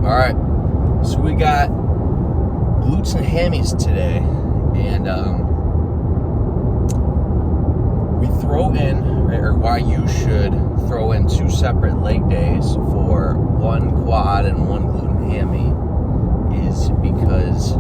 Alright, so we got glutes and hammies today, and we throw in, or why you should throw in 2 separate leg days for one quad and one glute and hammy is because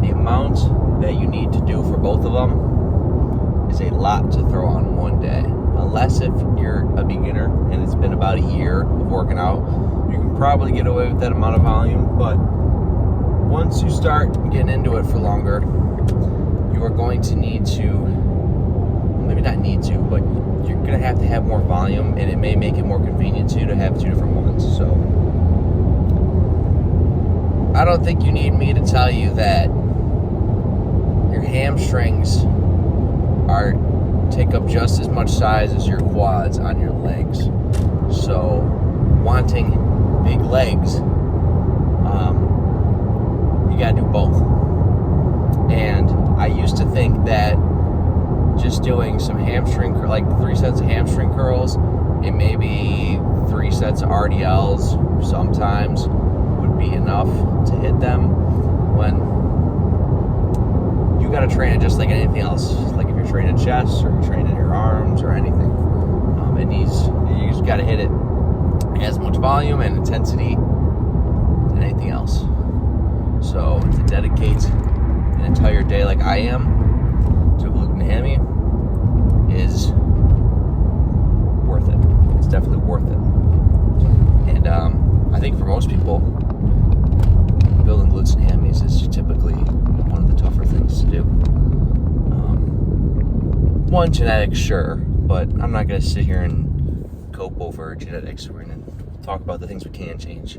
the amount that you need to do for both of them is a lot to throw on one day. Unless if you're a beginner and it's been about a year of working out, you can probably get away with that amount of volume. But once you start getting into it for longer, you are going to need to, maybe not need to, but you're going to have more volume, and it may make it more convenient to you to have 2 different ones. So I don't think you need me to tell you that your hamstrings take up just as much size as your quads on your legs. So wanting big legs, you gotta do both. And I used to think that just doing some hamstring, like 3 sets of hamstring curls and maybe 3 sets of RDLs sometimes would be enough to hit them, when you gotta train it just like anything else. Like if you're training chest or you're training your arms or anything, you just gotta hit it as much volume and intensity than anything else. So to dedicate an entire day like I am to glute and hammy is worth it. It's definitely worth it. And I think for most people, building glutes and hammies is typically one of the tougher things to do. One, genetics, sure, but I'm not going to sit here and cope over genetics. We're going to talk about the things we can change,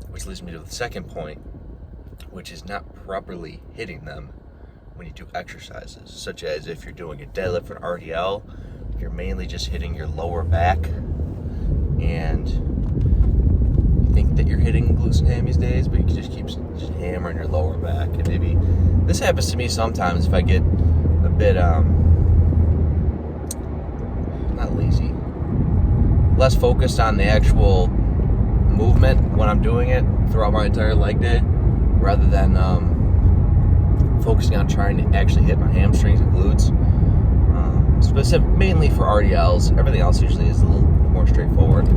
which leads me to the second point, which is not properly hitting them when you do exercises, such as if you're doing a deadlift or an RDL, you're mainly just hitting your lower back, and you think that you're hitting glutes and hammies days, but you can just keep hammering your lower back. And maybe this happens to me sometimes if I get a bit not lazy, less focused on the actual movement when I'm doing it throughout my entire leg day, rather than focusing on trying to actually hit my hamstrings and glutes. Mainly for RDLs. Everything else usually is a little more straightforward.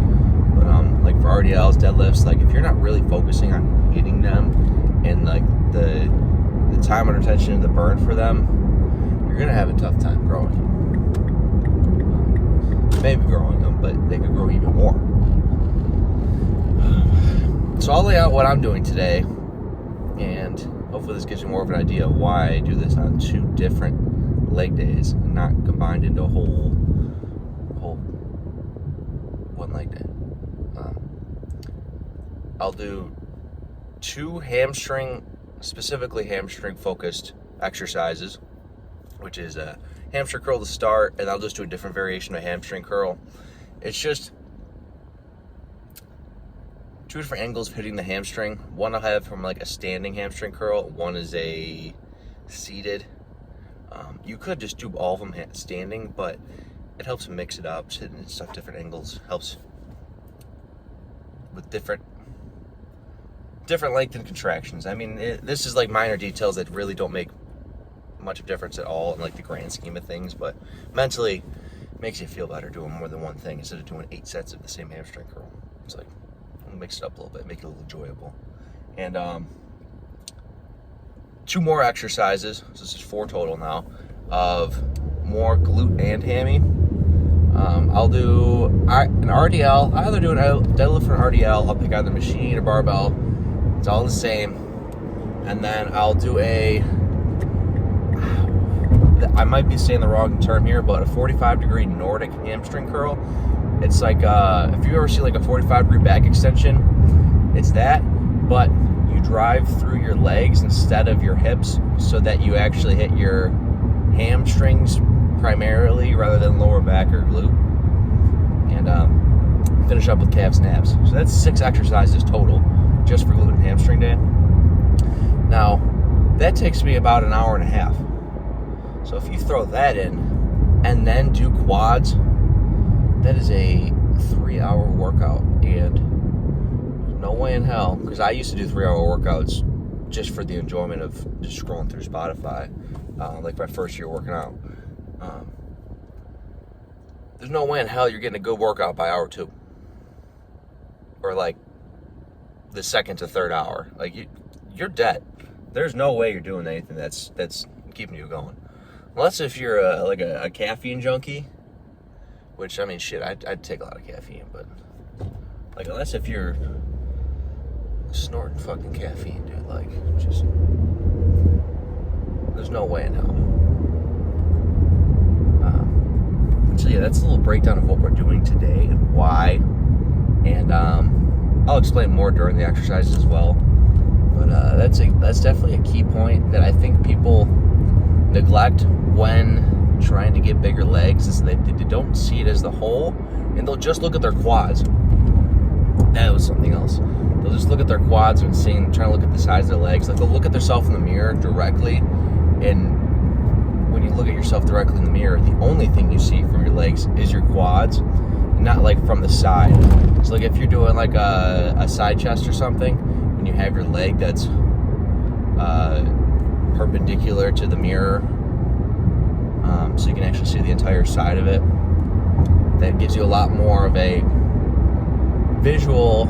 But like for RDLs, deadlifts, like if you're not really focusing on hitting them and like the time and attention and the burn for them, you're gonna have a tough time growing. Maybe growing them, but they could grow even more. So I'll lay out what I'm doing today, and hopefully this gives you more of an idea of why I do this on 2 different leg days, and not combined into a whole one leg day. I'll do 2 specifically hamstring focused exercises, which is a hamstring curl to start, and I'll just do a different variation of hamstring curl. It's just 2 different angles of hitting the hamstring. One I'll have from like a standing hamstring curl. One is a seated. You could just do all of them standing, but it helps mix it up, hitting stuff different angles, helps with different length and contractions. I mean, this is like minor details that really don't make much of a difference at all in like the grand scheme of things, but mentally it makes you feel better doing more than one thing instead of doing 8 sets of the same hamstring curl. It's like, mix it up a little bit, make it a little enjoyable. And 2 more exercises, so this is 4 total now, of more glute and hammy. I'll do an RDL. I either do a deadlift or an RDL. I'll pick either machine or barbell. It's all the same. And then I'll do I might be saying the wrong term here, but a 45-degree Nordic hamstring curl. It's like, if you ever see like a 45-degree back extension, it's that, but you drive through your legs instead of your hips, so that you actually hit your hamstrings primarily rather than lower back or glute. And finish up with calves and abs. So that's 6 exercises total just for glute and hamstring day. Now, that takes me about an hour and a half. So if you throw that in and then do quads, that is a 3-hour workout. And way in hell, because I used to do 3-hour workouts just for the enjoyment of just scrolling through Spotify, like my first year working out. There's no way in hell you're getting a good workout by hour 2. Or like the second to third hour. Like you're dead. There's no way you're doing anything that's keeping you going. Unless if you're a caffeine junkie, which, I mean, shit, I'd take a lot of caffeine, but like, unless if you're snorting fucking caffeine, dude, like, just, there's no way in hell. So yeah, that's a little breakdown of what we're doing today and why, and I'll explain more during the exercises as well. But that's definitely a key point that I think people neglect when trying to get bigger legs, is they don't see it as the whole, and they'll just look at their quads. That was something else. They'll just look at their quads and trying to look at the size of their legs. Like, they'll look at themselves in the mirror directly, and when you look at yourself directly in the mirror, the only thing you see from your legs is your quads, not like from the side. So like if you're doing like a side chest or something, when you have your leg that's perpendicular to the mirror, so you can actually see the entire side of it, that gives you a lot more of a visual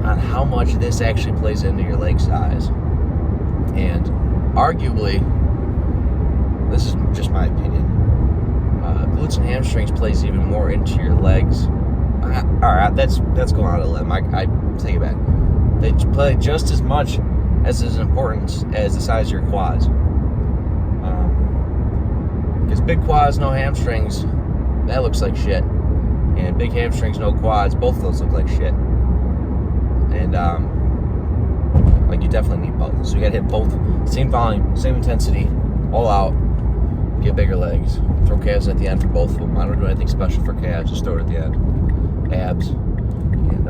on how much this actually plays into your leg size. And arguably, this is just my opinion, glutes and hamstrings plays even more into your legs. Alright, that's going out of a limb. I take it back. They play just as much as importance as the size of your quads. Because big quads, no hamstrings, that looks like shit. And big hamstrings, no quads, both of those look like shit. And like, you definitely need both. So you gotta hit both, same volume, same intensity, all out. Get bigger legs. Throw calves at the end for both of them. I don't do anything special for calves, just throw it at the end. Abs. And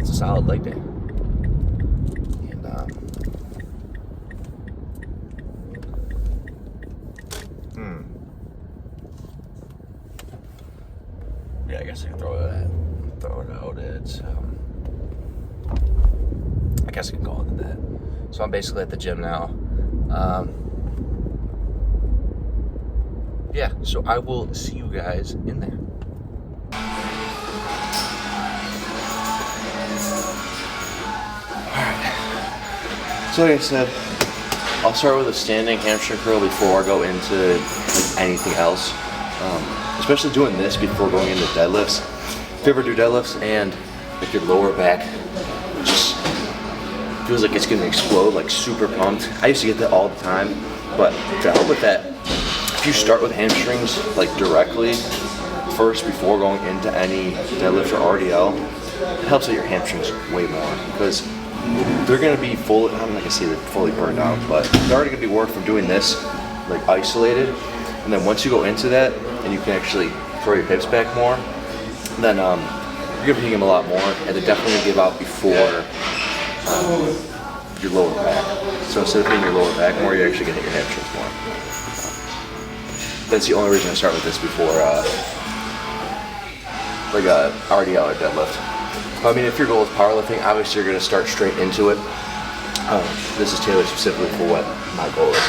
it's a solid leg day. And yeah, I guess I can throw it out at I guess I can call it that. So I'm basically at the gym now. Yeah, so I will see you guys in there. Alright. So like I said, I'll start with a standing hamstring curl before I go into like anything else. Especially doing this before going into deadlifts. If you ever do deadlifts and like your lower back just feels like it's gonna explode, like super pumped. I used to get that all the time, but to help with that, if you start with hamstrings like directly first before going into any deadlift or RDL, it helps out your hamstrings way more, because they're going to be fully, I'm not going to say they're fully burned out, but they're already going to be worked from doing this like isolated. And then once you go into that and you can actually throw your hips back more, then you're going to be hitting them a lot more, and they're definitely going to give out before your lower back. So instead of hitting your lower back more, you're actually going to hit your hamstrings more. That's the only reason I start with this before like a RDL or deadlift. I mean, if your goal is powerlifting, obviously you're going to start straight into it. This is tailored specifically for what my goal is.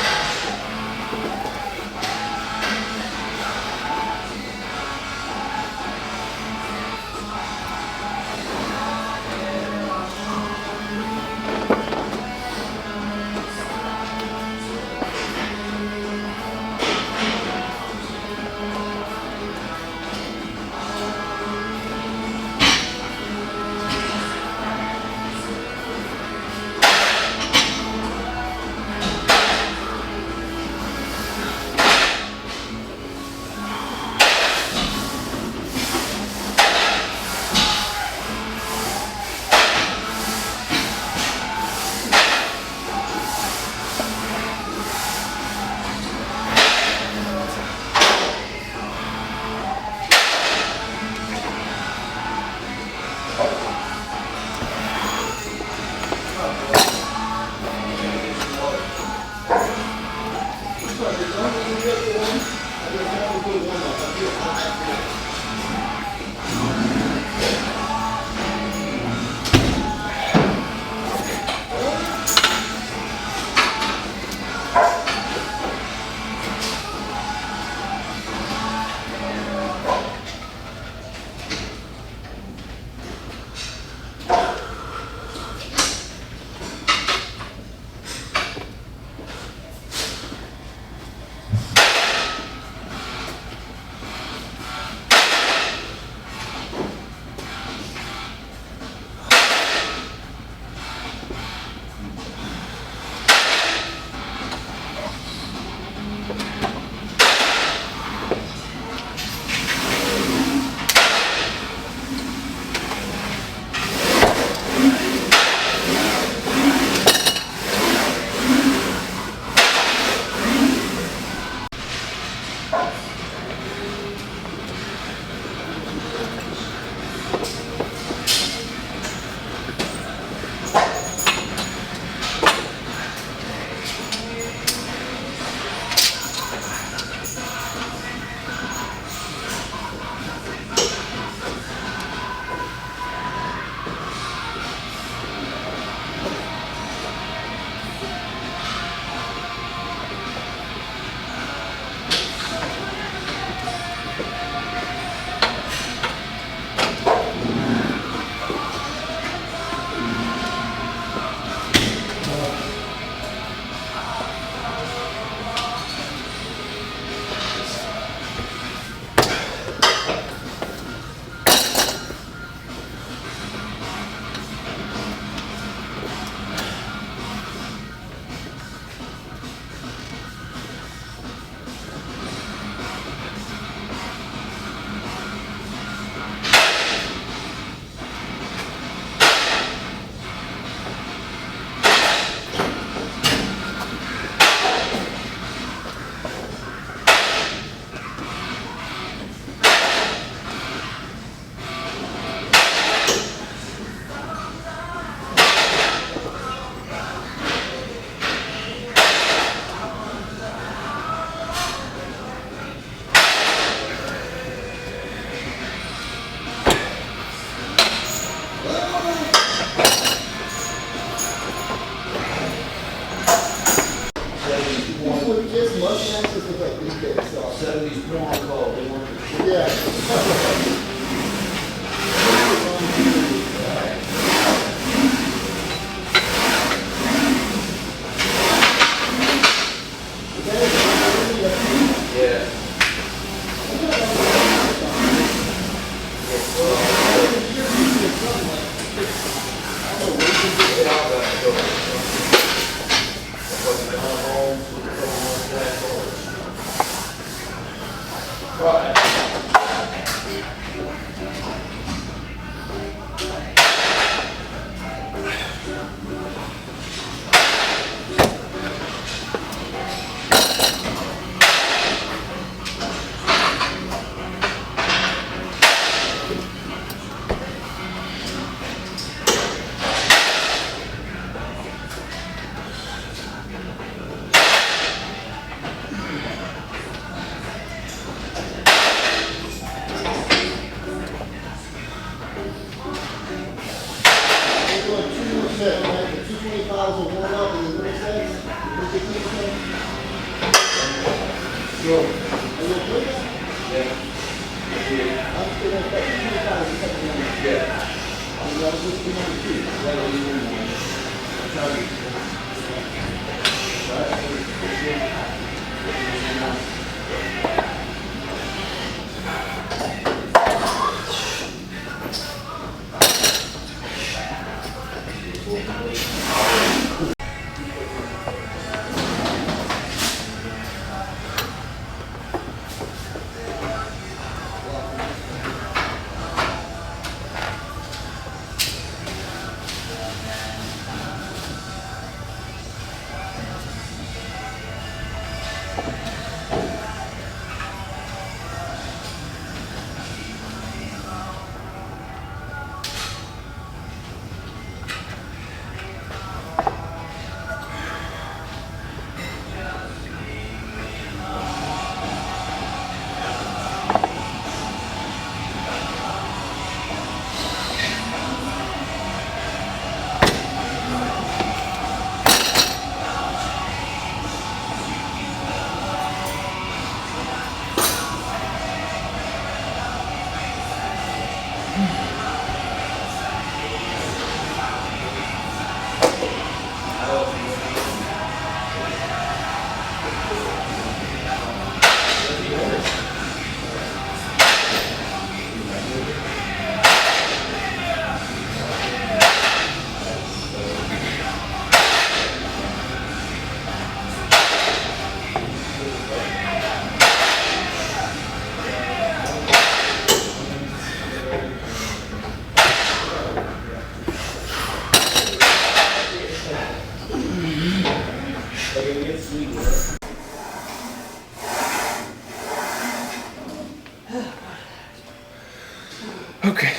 Okay.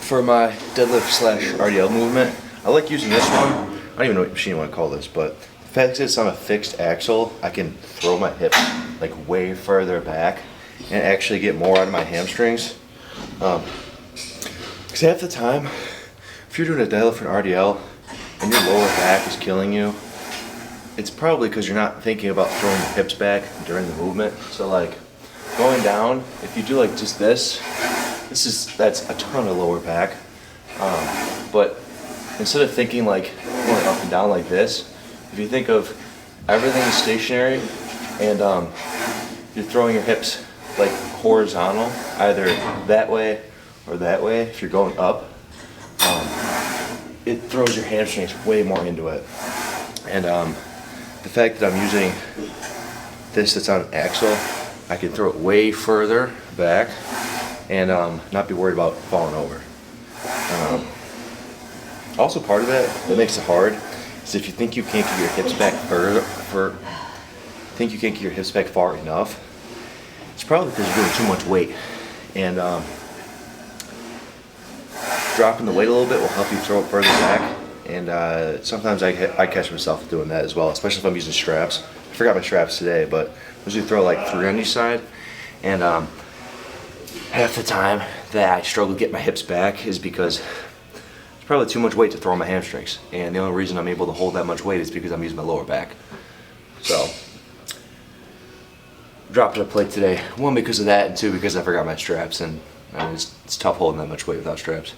For my deadlift slash RDL movement, I like using this one. I don't even know what machine you want to call this, but the fact that it's on a fixed axle, I can throw my hips like way further back and actually get more out of my hamstrings. Because half the time, if you're doing a deadlift and RDL and your lower back is killing you, it's probably because you're not thinking about throwing the hips back during the movement. So like going down, if you do like just this, that's a ton of lower back. But instead of thinking like going up and down like this, if you think of everything is stationary and you're throwing your hips like horizontal, either that way or that way, if you're going up, it throws your hamstrings way more into it. And the fact that I'm using this that's on an axle, I can throw it way further back and not be worried about falling over. Also, part of that makes it hard is if you think you can't get your hips back far enough, it's probably because you're doing too much weight. And dropping the weight a little bit will help you throw it further back. And sometimes I catch myself doing that as well, especially if I'm using straps. I forgot my straps today, but I usually throw like 3 on each side. And half the time that I struggle to get my hips back is because it's probably too much weight to throw on my hamstrings. And the only reason I'm able to hold that much weight is because I'm using my lower back. So dropping a plate today. One, because of that, and two, because I forgot my straps, and I mean, it's tough holding that much weight without straps.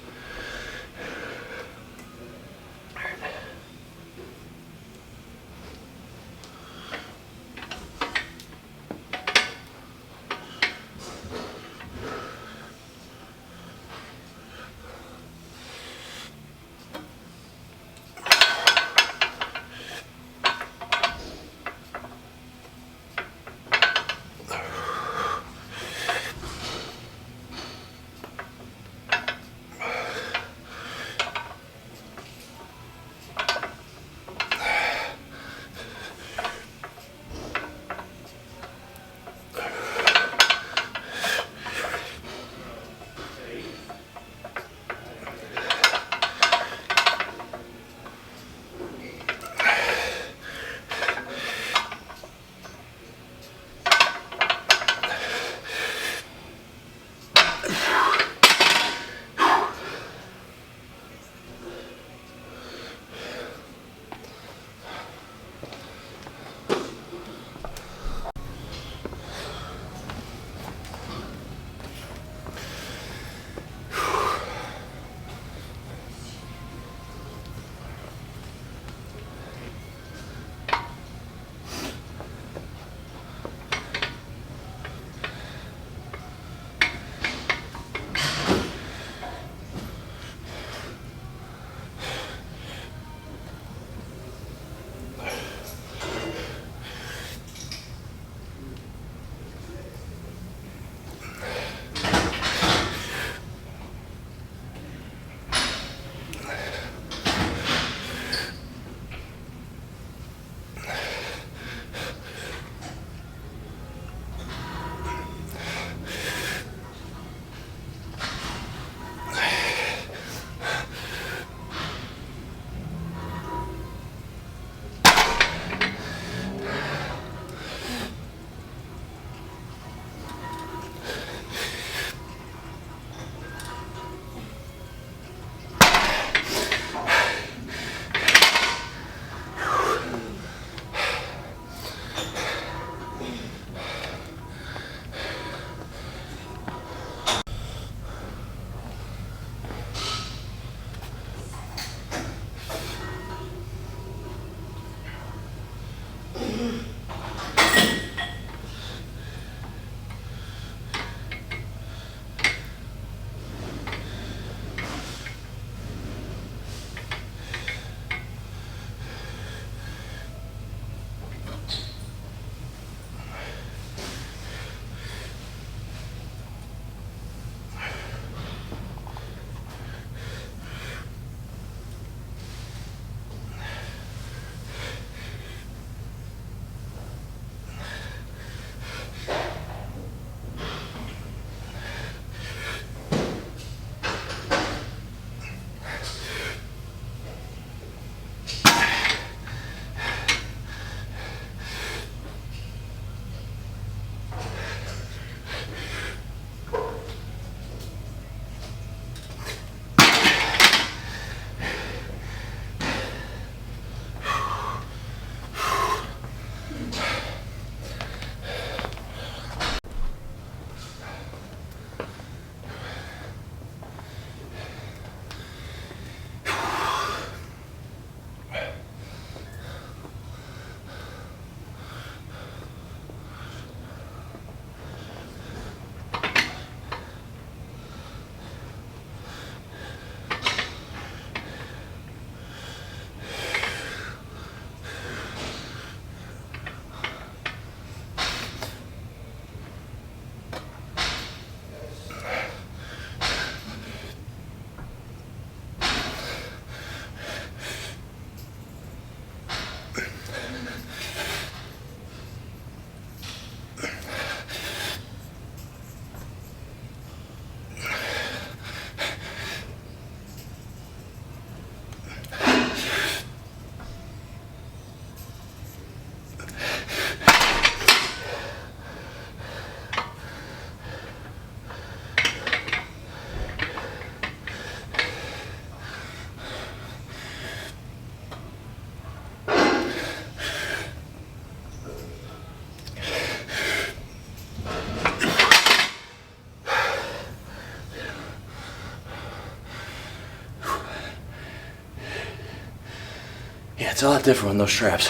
Yeah, it's a lot different on those straps.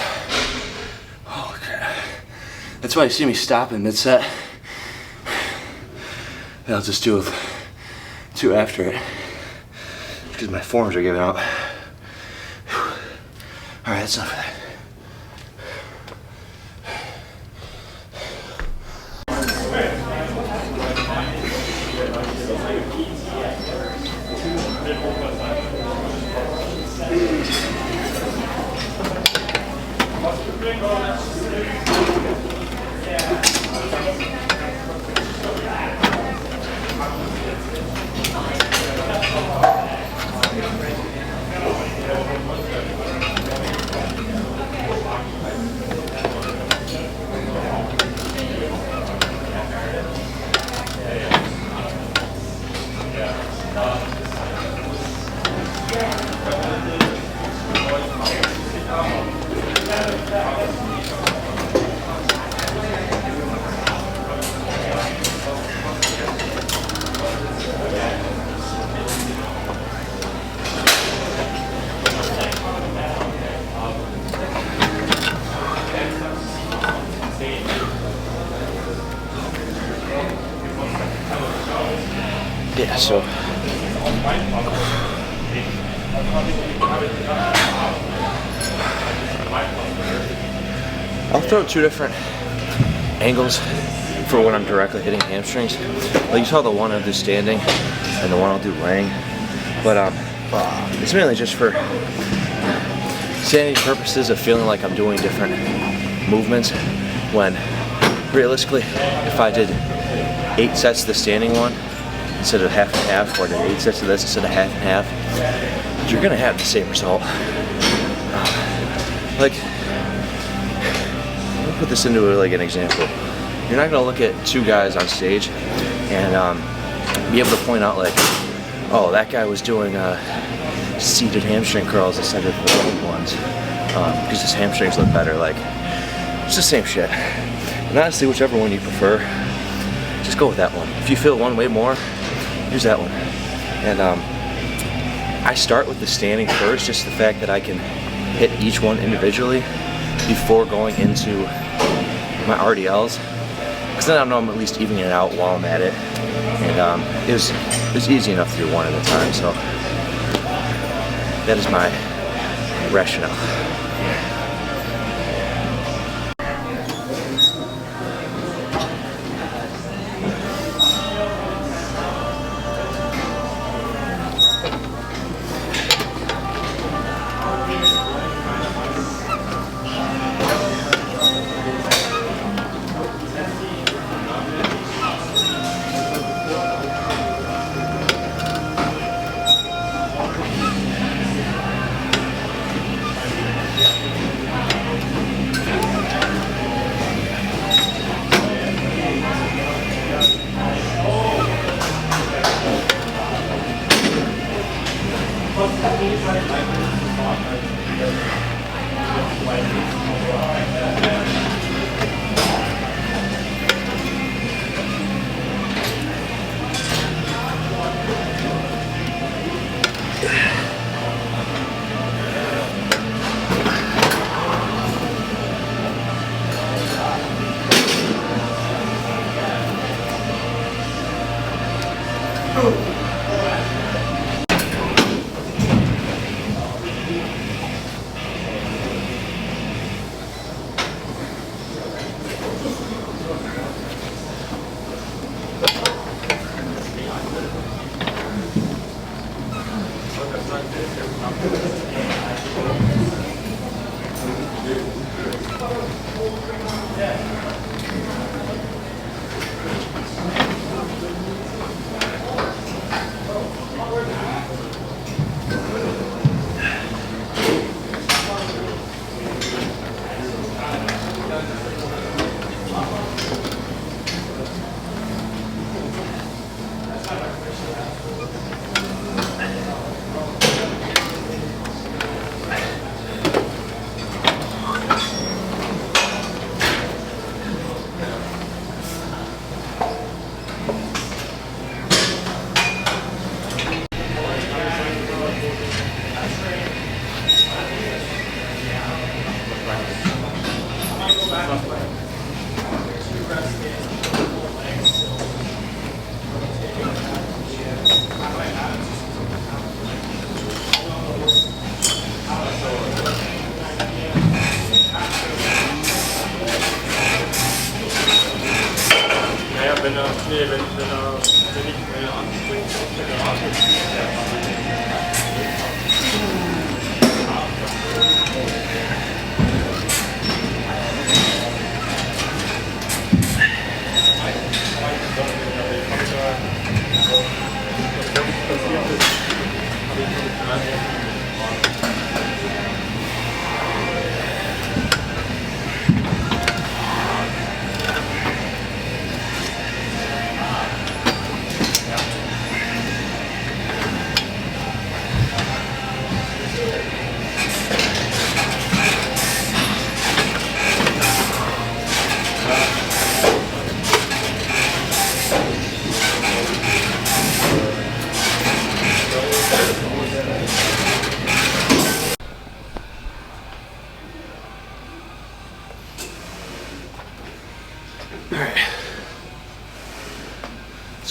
Oh, crap. That's why you see me stopping mid-set. And I'll just do 2 after it, because my forearms are giving out. All right, that's enough of that. Yeah, so I'll throw 2 different angles for when I'm directly hitting hamstrings. Like you saw the one I'll do standing and the one I'll do laying, but it's mainly just for standing purposes of feeling like I'm doing different movements, when realistically if I did 8 sets of the standing one instead of half and half, or did 8 sets of this instead of half and half, you're gonna have the same result. Like, let me put this into like an example. You're not gonna look at 2 guys on stage and be able to point out like, oh, that guy was doing seated hamstring curls instead of rolling ones because his hamstrings look better. Like, it's the same shit. And honestly, whichever one you prefer, just go with that one. If you feel one way more, use that one. And I start with the standing first, just the fact that I can hit each one individually before going into my RDLs, because then I know I'm at least evening it out while I'm at it. And it was easy enough to do one at a time, so that is my rationale.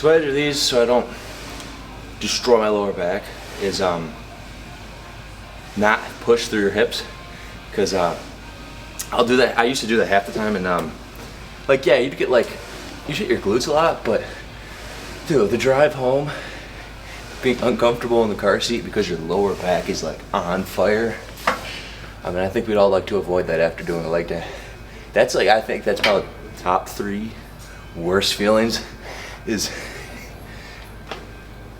So what I do these so I don't destroy my lower back is not push through your hips, because I'll do that. I used to do that half the time, and like, yeah, you'd get like, you hit your glutes a lot, but dude, the drive home, being uncomfortable in the car seat because your lower back is like on fire. I mean, I think we'd all like to avoid that after doing a leg day. That's like, I think that's probably top 3 worst feelings, is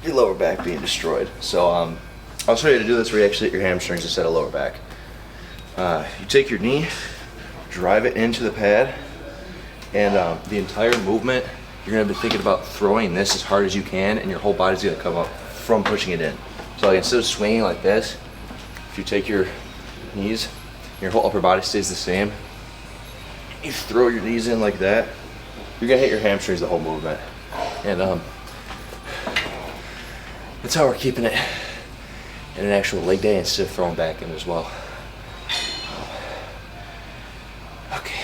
your lower back being destroyed. So I'll show you how to do this where you actually hit your hamstrings instead of lower back. You take your knee, drive it into the pad, and the entire movement, you're gonna be thinking about throwing this as hard as you can, and your whole body's gonna come up from pushing it in. So like, instead of swinging like this, if you take your knees, your whole upper body stays the same, you throw your knees in like that, you're gonna hit your hamstrings the whole movement. And that's how we're keeping it in an actual leg day instead of throwing back in as well. Okay.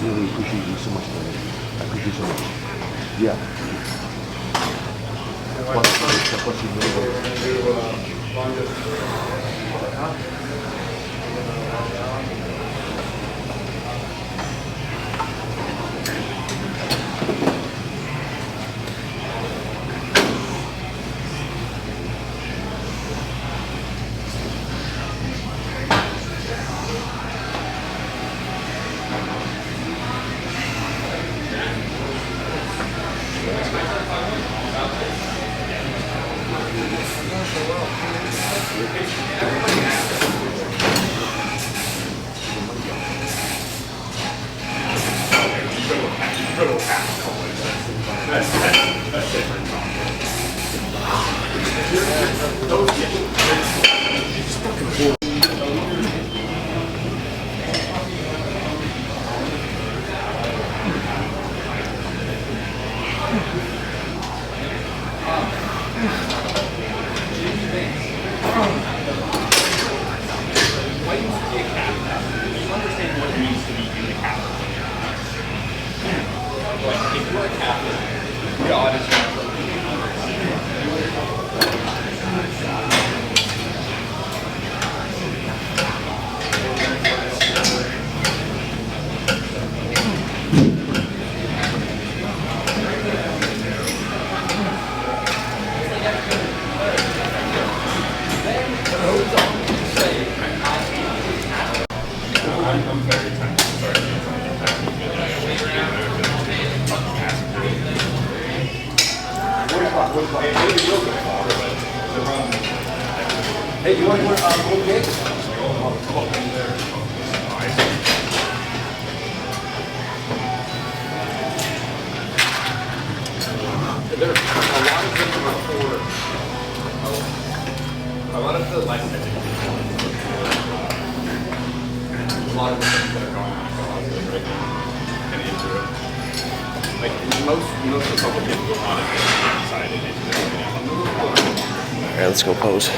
Really appreciate you so much, man. I appreciate you so much. Yeah. Hey, you want more cake? There, a lot of them are for a lot of the life a lot of the things that are going on right now and into it. Like most Republicans will not have decided into this. All right, let's go pose.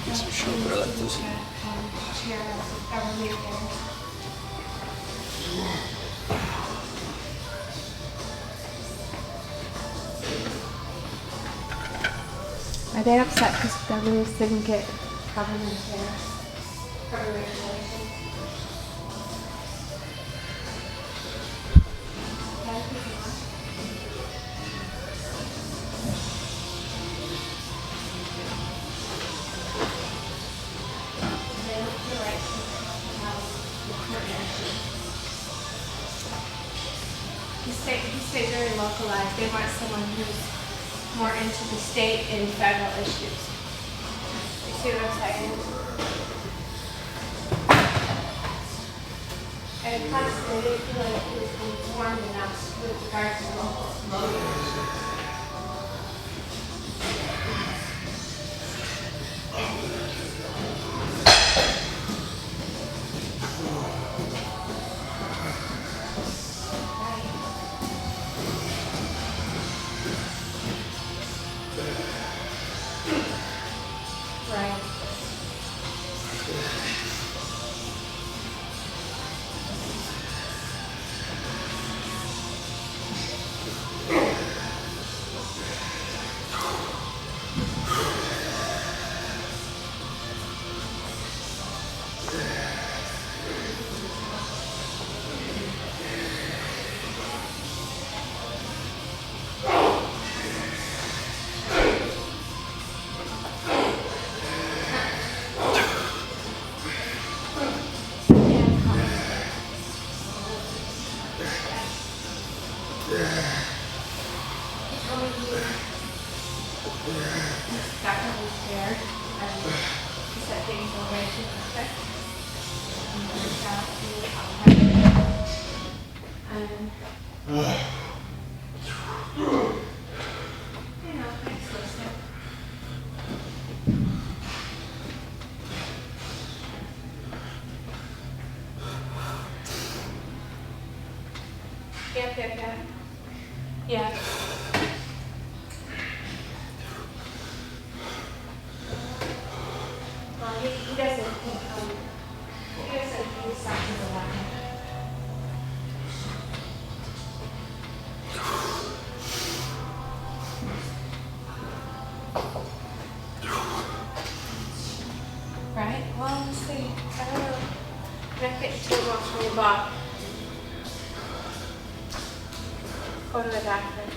Get some shoulder like this. Are they upset because governors didn't get government affairs? Government relations? He stayed very localized. They want someone who's more into the state and federal issues. You see what I'm saying? And plus, they didn't feel like he was informed enough with regards to local slogans. Right. Definitely scared. He said things were way too perfect. And he reached out to and you know, thanks for listening. Yep. Yeah. Well, let's see. I don't know. Can I fit your toolbox from your bar? Go to the bathroom.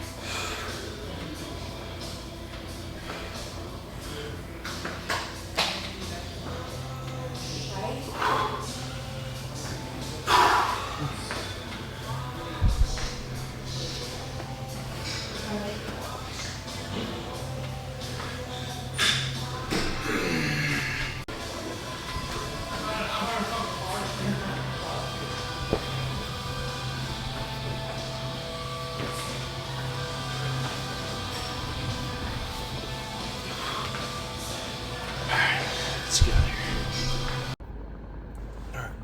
Let's get out of here. Alright.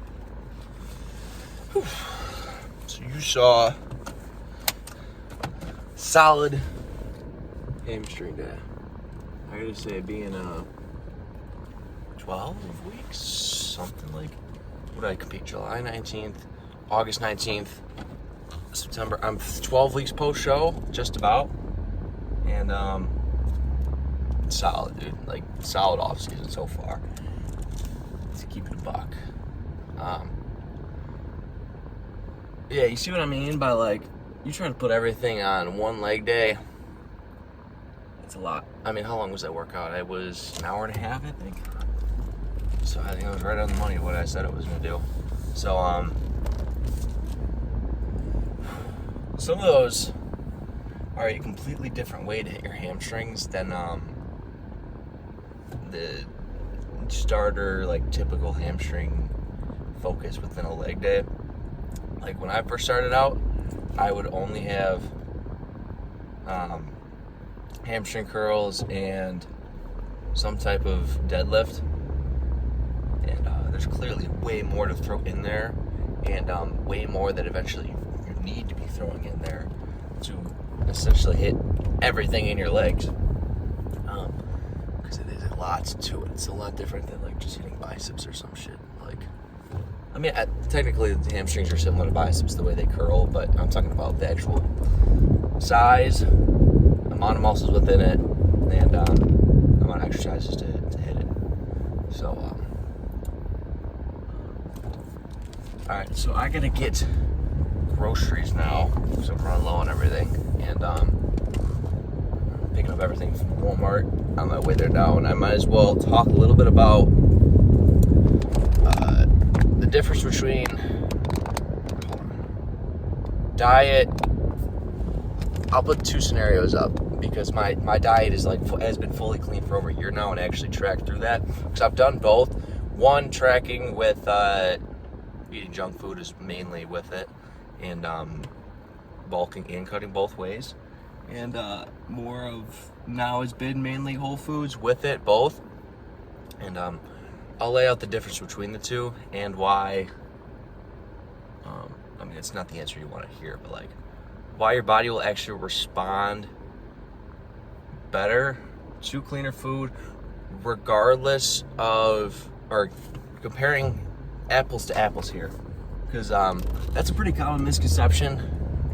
So you saw solid hamstring day. I gotta say, being 12 weeks, something like, what did I compete? July 19th, August 19th, September. I'm 12 weeks post show, just about. And solid, dude. Like, solid off season so far. To keep it a buck. Yeah, you see what I mean by, like, you trying to put everything on one leg day. It's a lot. I mean, how long was that workout? It was an hour and a half, I think. So I think I was right on the money what I said it was gonna do. So some of those are a completely different way to hit your hamstrings than the starter, like, typical hamstring focus within a leg day. Like, when I first started out, I would only have hamstring curls and some type of deadlift, and there's clearly way more to throw in there, and way more that eventually you need to be throwing in there to essentially hit everything in your legs, because it is a lot to it. It's a lot different than, like, just hitting biceps or some shit. Like, I mean, technically the hamstrings are similar to biceps the way they curl, but I'm talking about the actual size, amount of muscles within it, and amount of exercises to hit it. So, alright, so I gotta get groceries now, because I'm running low on everything, and picking up everything from Walmart on my way there now, and I might as well talk a little bit about the difference between diet. I'll put two scenarios up, because my diet is has been fully clean for over a year now, and I actually tracked through that, because I've done both. One, tracking with eating junk food is mainly with it, and bulking and cutting both ways, and more of now has been mainly whole foods with it both, and I'll lay out the difference between the two and why. I mean, it's not the answer you want to hear, but, like, why your body will actually respond better to cleaner food, regardless of, or comparing apples to apples here, because that's a pretty common misconception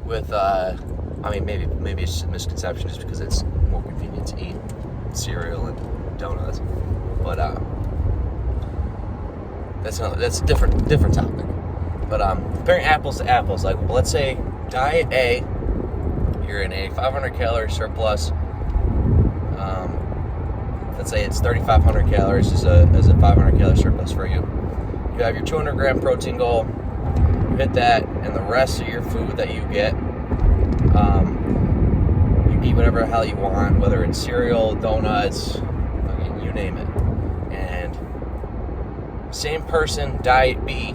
with I mean, maybe it's just a misconception just because it's more convenient to eat cereal and donuts, but that's a different topic. But comparing apples to apples, like, well, let's say diet A, you're in a 500 calorie surplus. Let's say it's 3,500 calories as a 500 calorie surplus for you. You have your 200 gram protein goal. You hit that, and the rest of your food that you get, you eat whatever the hell you want, whether it's cereal, donuts, you name it. And same person, diet B,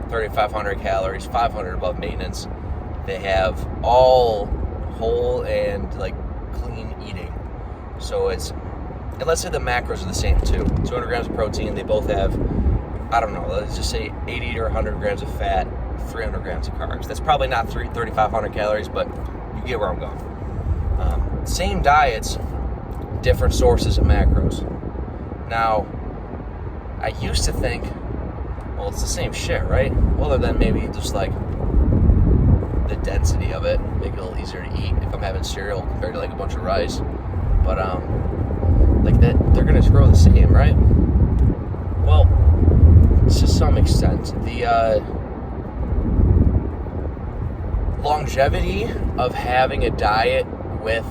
3,500 calories, 500 above maintenance. They have all whole and, like, clean eating. So it's, and let's say the macros are the same too. 200 grams of protein. They both have, I don't know, let's just say 80 or 100 grams of fat, 300 grams of carbs. That's probably not 3,500 calories, but you get where I'm going. Same diets, different sources of macros. Now, I used to think, well, it's the same shit, right? Other than maybe just, like, the density of it, make it a little easier to eat if I'm having cereal compared to, like, a bunch of rice. But like that, they're gonna grow the same, right? Well, to some extent, the longevity of having a diet with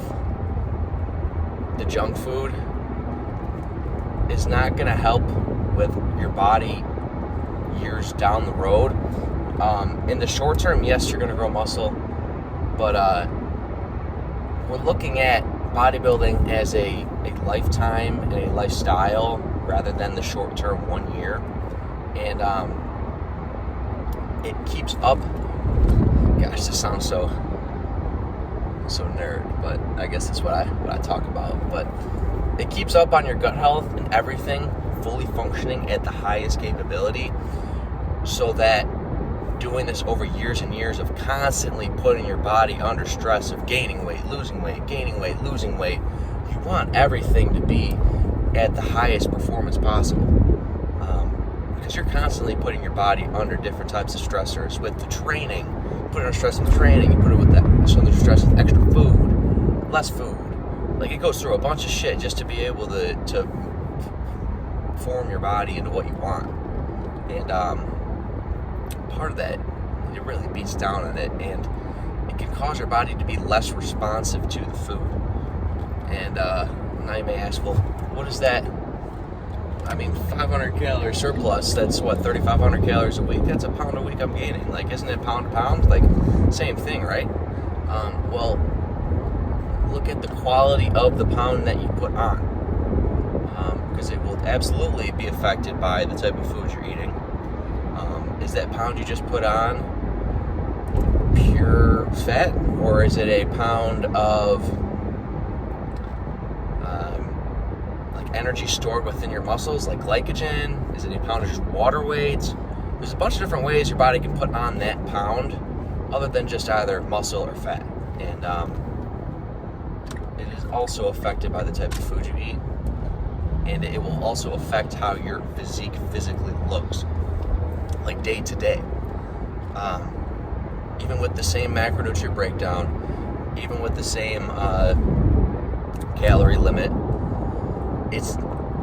the junk food is not going to help with your body years down the road. In the short term, yes, you're going to grow muscle, but we're looking at bodybuilding as a lifetime and a lifestyle rather than the short term 1 year. And it keeps up. Gosh, this sounds so nerd, but I guess that's what I talk about. But it keeps up on your gut health and everything fully functioning at the highest capability, so that doing this over years and years of constantly putting your body under stress of gaining weight, losing weight, gaining weight, losing weight, you want everything to be at the highest performance possible. Because you're constantly putting your body under different types of stressors with the training. You put it under stress with training, you put it with that under stress with extra food, less food. Like, it goes through a bunch of shit just to be able to form your body into what you want. And part of that, it really beats down on it, and it can cause your body to be less responsive to the food. And now you may ask, well, what is that? I mean, 500 calorie surplus, that's what, 3,500 calories a week? That's a pound a week I'm gaining. Like, isn't it pound to pound? Like, same thing, right? Well, look at the quality of the pound that you put on, because it will absolutely be affected by the type of food you're eating. Is that pound you just put on pure fat, or is it a pound of energy stored within your muscles, like glycogen? Is it a pound of just water weight? There's a bunch of different ways your body can put on that pound other than just either muscle or fat. And it is also affected by the type of food you eat, and it will also affect how your physique physically looks, like day to day. Even with the same macronutrient breakdown, even with the same calorie limit, it's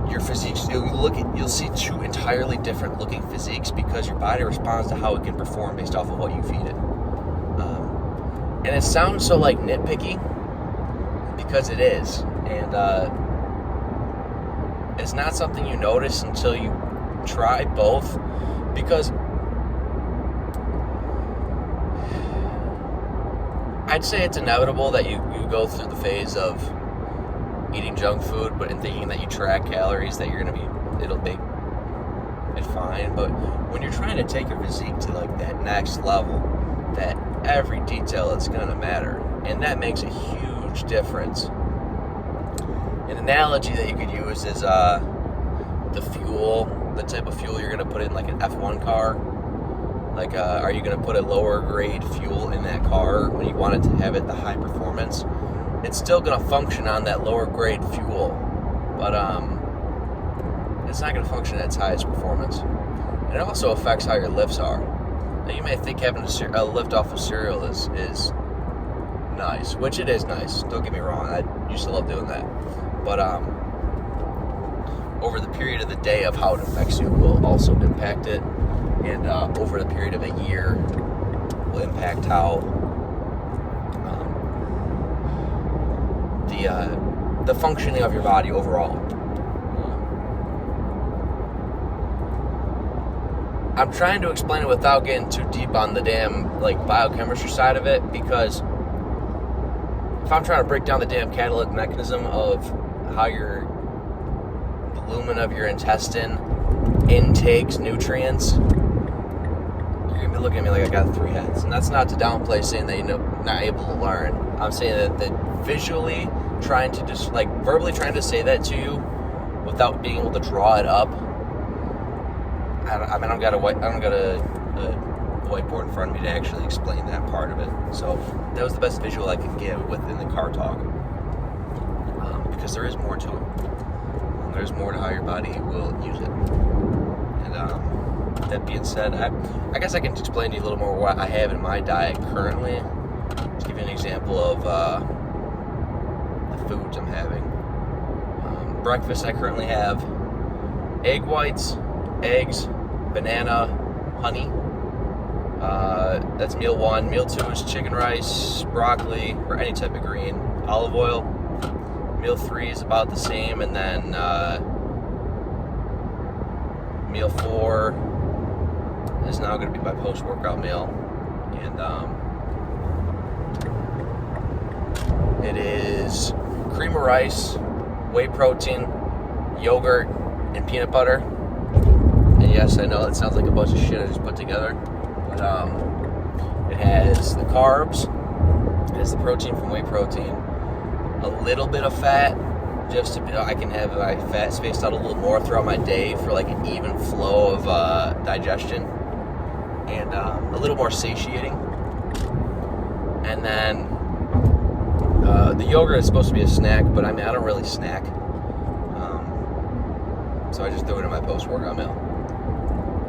your physiques. You'll see two entirely different looking physiques because your body responds to how it can perform based off of what you feed it. And it sounds so like nitpicky, because it is, and it's not something you notice until you try both. Because I'd say it's inevitable that you go through the phase of eating junk food, but in thinking that you track calories, that it'll make it fine. But when you're trying to take your physique to like that next level, that every detail is going to matter, and that makes a huge difference. An analogy that you could use is the fuel, the type of fuel you're going to put in like an F1 car. Like, are you going to put a lower grade fuel in that car when you want it to have it the high performance? It's still going to function on that lower grade fuel, but it's not going to function at its highest performance. And it also affects how your lifts are. Now, you may think having a lift off of cereal is nice, which it is nice. Don't get me wrong, I used to love doing that. But over the period of the day of how it affects you will also impact it, and over the period of a year will impact how the functioning of your body overall. I'm trying to explain it without getting too deep on the damn like biochemistry side of it, because if I'm trying to break down the damn catalytic mechanism of how the lumen of your intestine intakes nutrients, you're gonna be looking at me like I got 3 heads. And that's not to downplay saying that you're not able to learn. I'm saying that visually trying to just like verbally trying to say that to you without being able to draw it up. I don't got a whiteboard in front of me to actually explain that part of it. So that was the best visual I could give within the car talk, because there is more to it. There's more to how your body will use it. And that being said, I guess I can explain to you a little more what I have in my diet currently. To give you an example of the foods I'm having. Breakfast, I currently have egg whites, eggs, banana, honey. That's meal 1. Meal 2 is chicken rice, broccoli, or any type of green, olive oil. Meal 3 is about the same, and then meal 4 is now going to be my post-workout meal, and it is cream of rice, whey protein, yogurt, and peanut butter. And yes, I know that sounds like a bunch of shit I just put together, but it has the carbs, it has the protein from whey protein, a little bit of fat, just to, I can have my fat spaced out a little more throughout my day for like an even flow of digestion, and a little more satiating. And then the yogurt is supposed to be a snack, but I mean, I don't really snack, so I just throw it in my post-workout meal,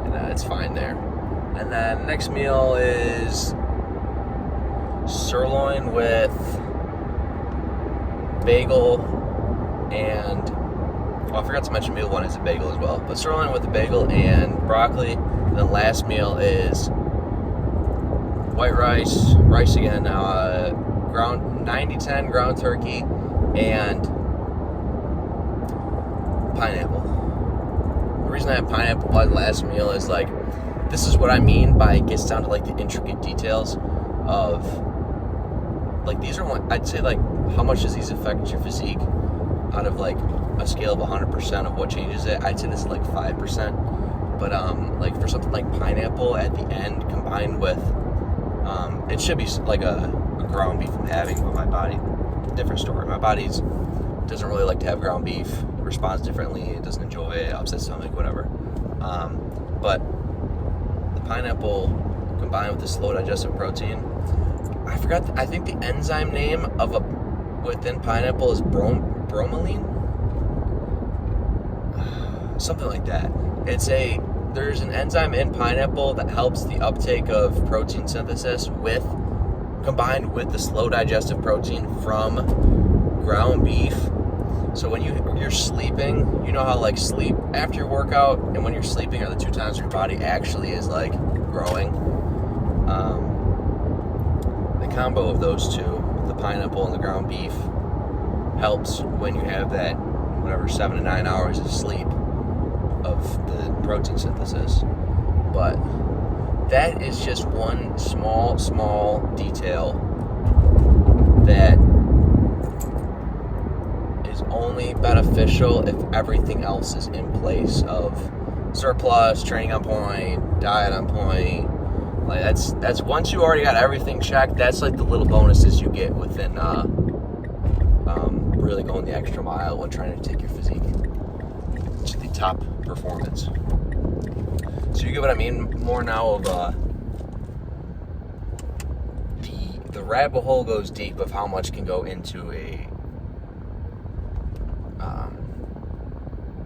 and it's fine there. And then next meal is sirloin with bagel, and I forgot to mention meal 1 is a bagel as well, but sirloin with a bagel and broccoli. And the last meal is white rice again, ground 90-10 ground turkey, and pineapple. The reason I have pineapple by the last meal is like, this is what I mean by it gets down to like the intricate details of like, these are what I'd say, like, how much does these affect your physique out of like a scale of 100% of what changes it. I'd say this is like 5%, but like for something like pineapple at the end combined with it should be like a ground beef I'm having, but my body, different story. My body doesn't really like to have ground beef. It responds differently. It doesn't enjoy it. Upset stomach, whatever. But the pineapple combined with the slow digestive protein, I forgot. I think the enzyme name of within pineapple is bromelain, something like that. There's an enzyme in pineapple that helps the uptake of protein synthesis combined with the slow digestive protein from ground beef. So when you're sleeping, you know how like sleep after your workout and when you're sleeping are the 2 times your body actually is like growing. The combo of those 2, the pineapple and the ground beef, helps when you have that 7 to 9 hours of sleep of the protein synthesis. But that is just one small detail that is only beneficial if everything else is in place of surplus, training on point, diet on point. Like that's once you already got everything checked, that's like the little bonuses you get within really going the extra mile when trying to take your physique to the top performance. So you get what I mean more now of the rabbit hole goes deep of how much can go into a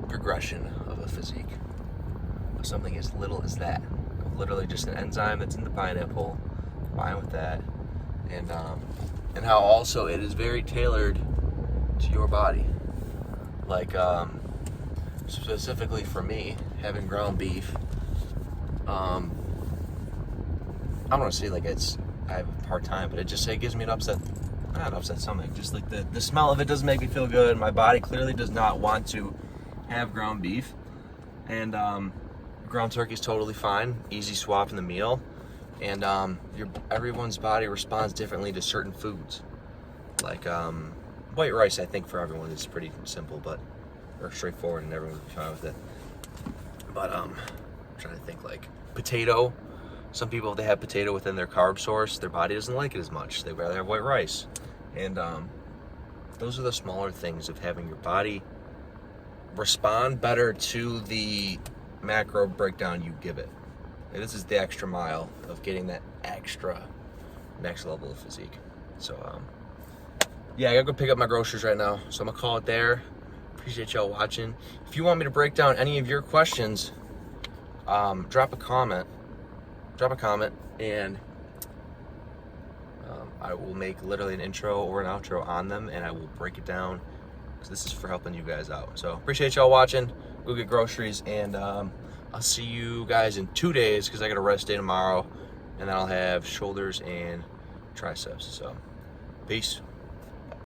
progression of a physique. Something as little as that. Literally just an enzyme that's in the pineapple, combined with that, and how also it is very tailored to your body. Like specifically for me, having ground beef, I'm gonna say like I have a hard time, but it gives me not an upset stomach. Just like the smell of it doesn't make me feel good. My body clearly does not want to have ground beef, and ground turkey is totally fine, easy swap in the meal, and everyone's body responds differently to certain foods. Like white rice, I think for everyone is pretty simple, or straightforward, and everyone will be fine with it. But I'm trying to think, like potato. Some people, if they have potato within their carb source, their body doesn't like it as much. They'd rather have white rice, and those are the smaller things of having your body respond better to the macro breakdown you give it. And this is the extra mile of getting that extra next level of physique. So yeah, I gotta go pick up my groceries right now, so I'm gonna call it there. Appreciate y'all watching. If you want me to break down any of your questions, drop a comment, and I will make literally an intro or an outro on them, and I will break it down, because this is for helping you guys out. So appreciate y'all watching. Go get groceries, and I'll I'll see you guys in 2 days because I got a rest day tomorrow, and then I'll have shoulders and triceps. So, peace.